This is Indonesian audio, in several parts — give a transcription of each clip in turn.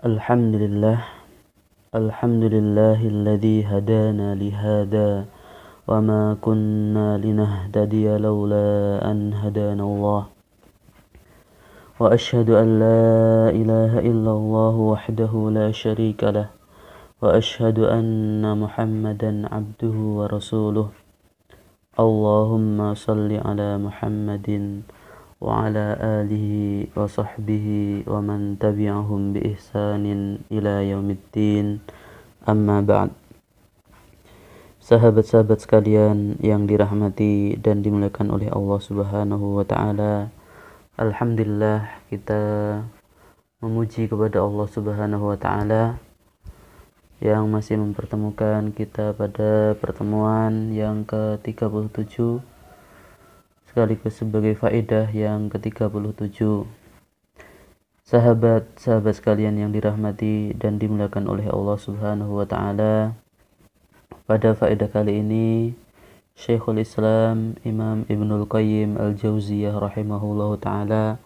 Alhamdulillah, alhamdulillahilladzi hadana lihada wa ma kunna linahtadiya laula an hadanallah. Wa ashhadu an la ilaha illallah wahdahu la syarika lah. Wa ashhadu anna Muhammadan abduhu wa rasuluh. Allahumma salli ala Muhammadin wa ala alihi wa sahbihi wa man tabi'ahum bi ihsanin ila yaumiddin, amma ba'd. Sahabat-sahabat sekalian yang dirahmati dan dimuliakan oleh Allah Subhanahu wa ta'ala, alhamdulillah kita memuji kepada Allah Subhanahu wa ta'ala yang masih mempertemukan kita pada pertemuan yang ke-37 sekaligus sebagai faedah yang ke-37. Sahabat-sahabat sekalian yang dirahmati dan dimuliakan oleh Allah Subhanahu wa ta'ala, pada faedah kali ini Syekhul Islam Imam Ibnul Qayyim Al-Jauziyah rahimahullahu ta'ala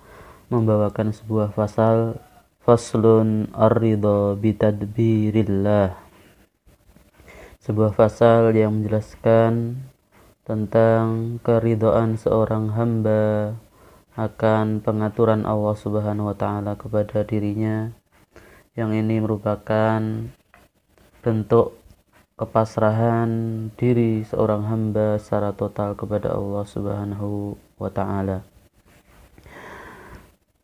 membawakan sebuah faslun ar-ridha bitadbirillah, sebuah fasal yang menjelaskan tentang keridhaan seorang hamba akan pengaturan Allah Subhanahu wa ta'ala kepada dirinya, yang ini merupakan bentuk kepasrahan diri seorang hamba secara total kepada Allah Subhanahu wa ta'ala.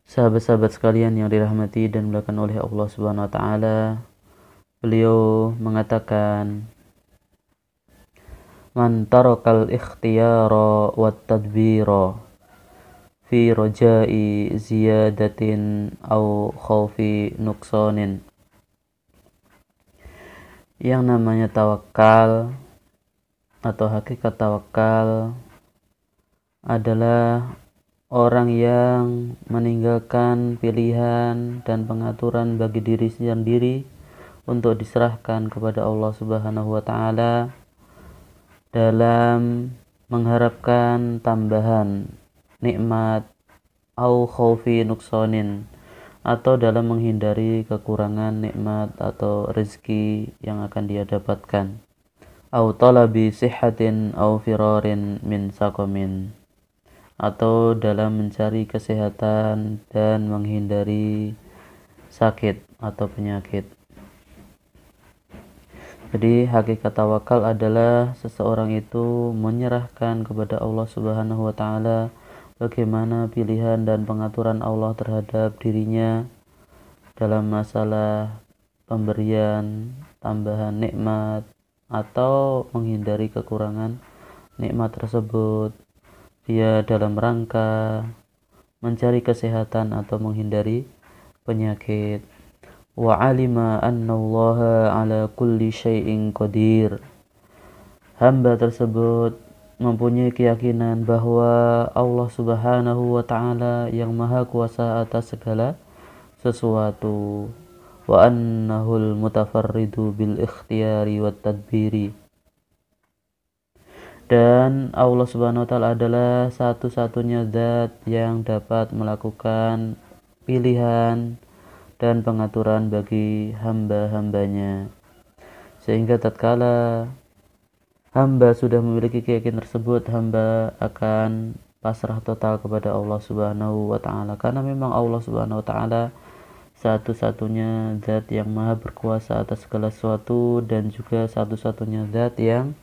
Sahabat-sahabat sekalian yang dirahmati dan dimuliakan oleh Allah Subhanahu wa ta'ala, beliau mengatakan, man tarakal ikhtiyara wat tadbira fi rajai ziyadatin au khaufi nuqsanin. Yang namanya tawakal atau hakikat tawakal adalah orang yang meninggalkan pilihan dan pengaturan bagi diri sendiri untuk diserahkan kepada Allah Subhanahu wa ta'ala dalam mengharapkan tambahan nikmat au khaufi nuqsanin, atau dalam menghindari kekurangan nikmat atau rezeki yang akan dia dapatkan, au talabi sihhatin au firarin min saqamin, atau dalam mencari kesehatan dan menghindari sakit atau penyakit. Jadi hakikat tawakal adalah seseorang itu menyerahkan kepada Allah Subhanahu wa ta'ala bagaimana pilihan dan pengaturan Allah terhadap dirinya dalam masalah pemberian tambahan nikmat atau menghindari kekurangan nikmat tersebut. Dia dalam rangka mencari kesehatan atau menghindari penyakit. Wa alima annallaha ala kulli syai'in qadir. Hamba tersebut mempunyai keyakinan bahwa Allah Subhanahu wa ta'ala yang maha kuasa atas segala sesuatu. Wa annahul mutafarridu bil ikhtiyari wat tadbiri. Dan Allah Subhanahu wa ta'ala adalah satu-satunya zat yang dapat melakukan pilihan dan pengaturan bagi hamba-hambanya, sehingga tatkala hamba sudah memiliki keyakinan tersebut, hamba akan pasrah total kepada Allah Subhanahu wa ta'ala, karena memang Allah Subhanahu wa ta'ala satu-satunya zat yang maha berkuasa atas segala sesuatu dan juga satu-satunya zat yang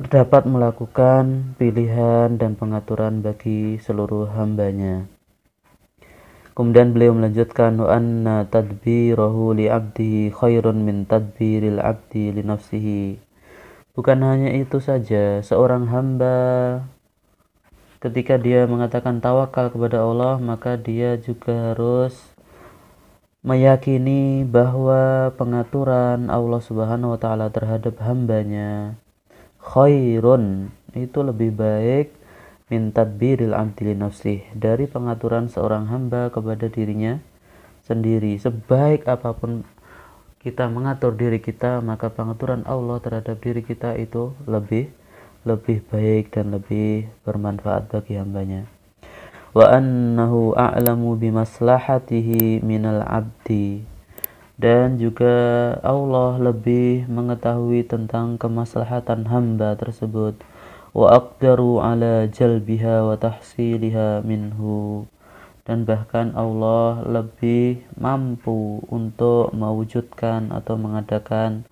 dapat melakukan pilihan dan pengaturan bagi seluruh hambanya. Kemudian beliau melanjutkan, wa anna tadbirahu li 'abdihi khairun min tadbiril 'abdi li nafsihi. Bukan hanya itu saja, seorang hamba ketika dia mengatakan tawakal kepada Allah, maka dia juga harus meyakini bahwa pengaturan Allah Subhanahu wa ta'ala terhadap hambanya khairun, itu lebih baik min tadbiril 'abdi li nafsih, dari pengaturan seorang hamba kepada dirinya sendiri. Sebaik apapun kita mengatur diri kita, maka pengaturan Allah terhadap diri kita itu lebih baik dan lebih bermanfaat bagi hambanya. Wa annahu a'lamu bimaslahatihi minal 'abdi, dan juga Allah lebih mengetahui tentang kemaslahatan hamba tersebut, wa aqdaru ala jalbiha wa tahsiliha minhu, dan bahkan Allah lebih mampu untuk mewujudkan atau mengadakan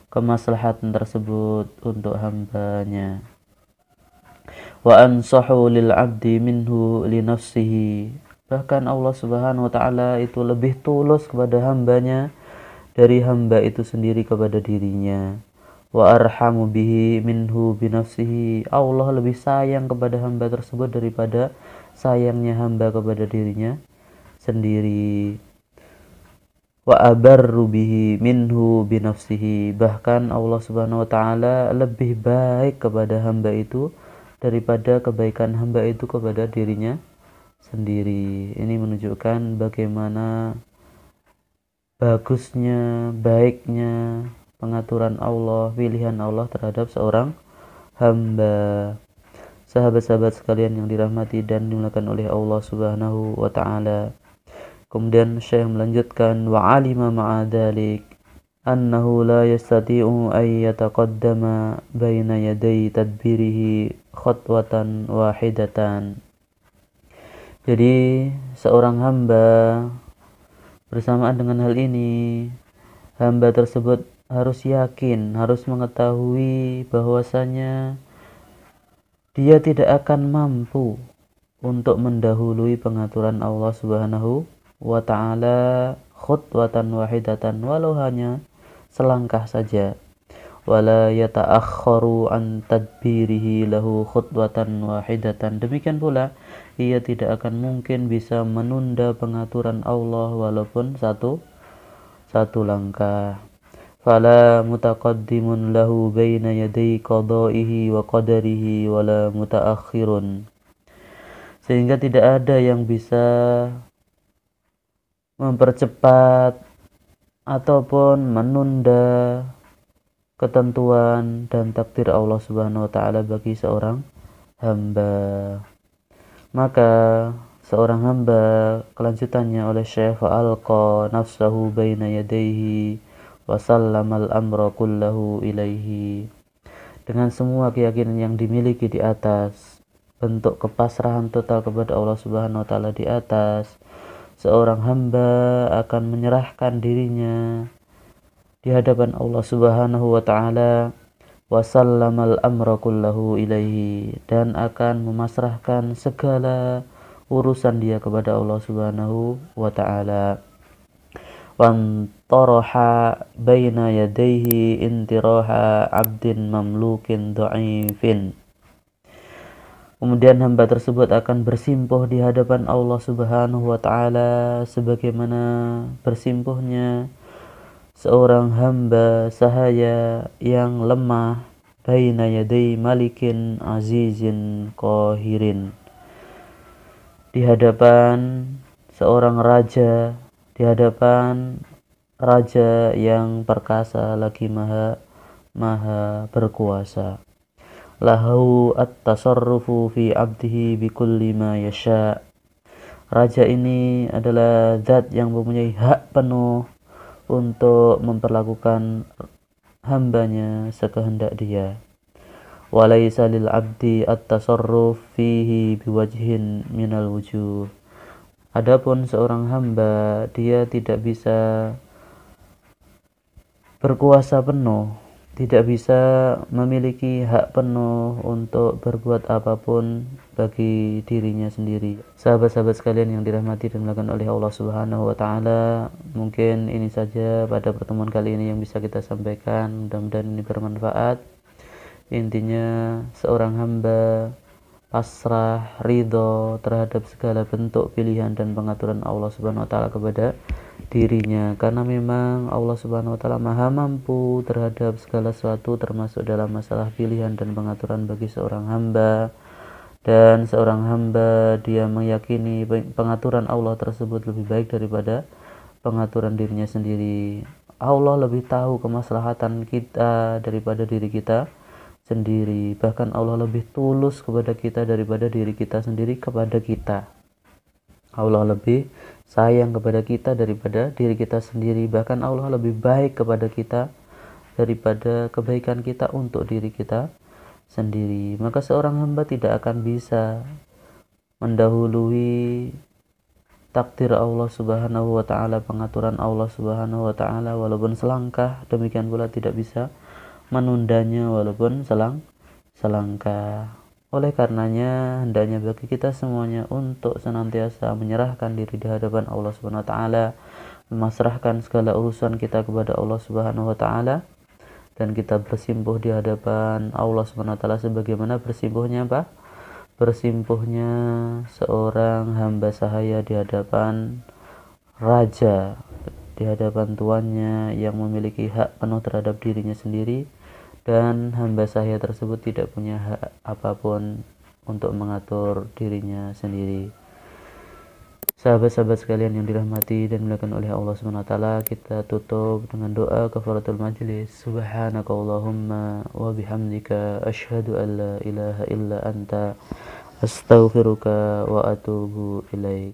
kemaslahatan tersebut untuk hambanya. Wa ansahu lil abdi minhu li nafsihi, bahkan Allah Subhanahu wa taala itu lebih tulus kepada hambanya dari hamba itu sendiri kepada dirinya. Wa arhamu bihi minhu bi nafsihi, Allah lebih sayang kepada hamba tersebut daripada sayangnya hamba kepada dirinya sendiri. Wa abarru bihi minhu bi nafsihi, bahkan Allah Subhanahu wa taala lebih baik kepada hamba itu daripada kebaikan hamba itu kepada dirinya sendiri. Ini menunjukkan bagaimana bagusnya, baiknya pengaturan Allah, pilihan Allah terhadap seorang hamba. Sahabat-sahabat sekalian yang dirahmati dan dimuliakan oleh Allah Subhanahu wa taala. Kemudian Syekh melanjutkan, wa alima ma'a dzalik annahu la yastati'u ay yataqaddama baina yaday tadbirihi khutwatan wahidatan. Jadi seorang hamba, bersamaan dengan hal ini, hamba tersebut harus yakin, harus mengetahui bahwasanya dia tidak akan mampu untuk mendahului pengaturan Allah Subhanahu wa ta'ala khutwatan wahidatan, walau hanya selangkah saja. Wala yata'akhkharu an tadbirihi lahu khutwatan wahidatan, demikian pula ia tidak akan mungkin bisa menunda pengaturan Allah walaupun satu langkah. Fala mutaqaddimun lahu baina yaday qada'ihi wa qadarihi wala mutaakhirun, sehingga tidak ada yang bisa mempercepat ataupun menunda ketentuan dan takdir Allah Subhanahu wa taala bagi seorang hamba. Maka seorang hamba, kelanjutannya oleh Syekh, fa'alqa nafsahu baina yadayhi wa sallamal amra kullahu ilaihi, dengan semua keyakinan yang dimiliki di atas, bentuk kepasrahan total kepada Allah Subhanahu wa taala di atas, seorang hamba akan menyerahkan dirinya di hadapan Allah Subhanahu wa taala, wa sallamal amra kullahu ilaihi, dan akan memasrahkan segala urusan dia kepada Allah Subhanahu wa taala. Wan taraha baina yadayhi intiraha abdin mamlukin dha'ifin, kemudian hamba tersebut akan bersimpuh di hadapan Allah Subhanahu wa taala sebagaimana bersimpuhnya seorang hamba sahaya yang lemah baina yaday malikin azizin qahirin, di hadapan seorang raja, di hadapan raja yang perkasa lagi maha berkuasa. Lahu at-tasarrufu fi abdihi bikulli ma yasha, raja ini adalah zat yang mempunyai hak penuh untuk memperlakukan hambanya sekehendak dia. Walaysa lil abdi at-tasarruf fihi biwajhin minal wujuh, adapun seorang hamba, dia tidak bisa berkuasa penuh, tidak bisa memiliki hak penuh untuk berbuat apapun bagi dirinya sendiri. Sahabat-sahabat sekalian yang dirahmati dan dimuliakan oleh Allah Subhanahu wa taala, mungkin ini saja pada pertemuan kali ini yang bisa kita sampaikan. Mudah-mudahan ini bermanfaat. Intinya seorang hamba pasrah, ridho terhadap segala bentuk pilihan dan pengaturan Allah Subhanahu wa taala kepada dirinya, karena memang Allah Subhanahu wa taala maha mampu terhadap segala sesuatu, termasuk dalam masalah pilihan dan pengaturan bagi seorang hamba. Dan seorang hamba, dia meyakini pengaturan Allah tersebut lebih baik daripada pengaturan dirinya sendiri. Allah lebih tahu kemaslahatan kita daripada diri kita sendiri. Bahkan Allah lebih tulus kepada kita daripada diri kita sendiri kepada kita. Allah lebih sayang kepada kita daripada diri kita sendiri. Bahkan Allah lebih baik kepada kita daripada kebaikan kita untuk diri kita sendiri. Maka seorang hamba tidak akan bisa mendahului takdir Allah Subhanahu wa taala, pengaturan Allah Subhanahu wa taala walaupun selangkah, demikian pula tidak bisa menundanya walaupun selangkah. Oleh karenanya hendaknya bagi kita semuanya untuk senantiasa menyerahkan diri di hadapan Allah Subhanahu wa taala, memasrahkan segala urusan kita kepada Allah Subhanahu wa taala, dan kita bersimpuh di hadapan Allah Subhanahu wa taala sebagaimana bersimpuhnya apa? Bersimpuhnya seorang hamba sahaya di hadapan raja, di hadapan tuannya yang memiliki hak penuh terhadap dirinya sendiri, dan hamba sahaya tersebut tidak punya hak apapun untuk mengatur dirinya sendiri. Sahabat-sahabat sekalian yang dirahmati dan dimuliakan oleh Allah Subhanahu wa taala, kita tutup dengan doa kafaratul majlis. Subhanakallahumma wa bihamdika asyhadu an la ilaha illa anta astaghfiruka wa atubu ilaik.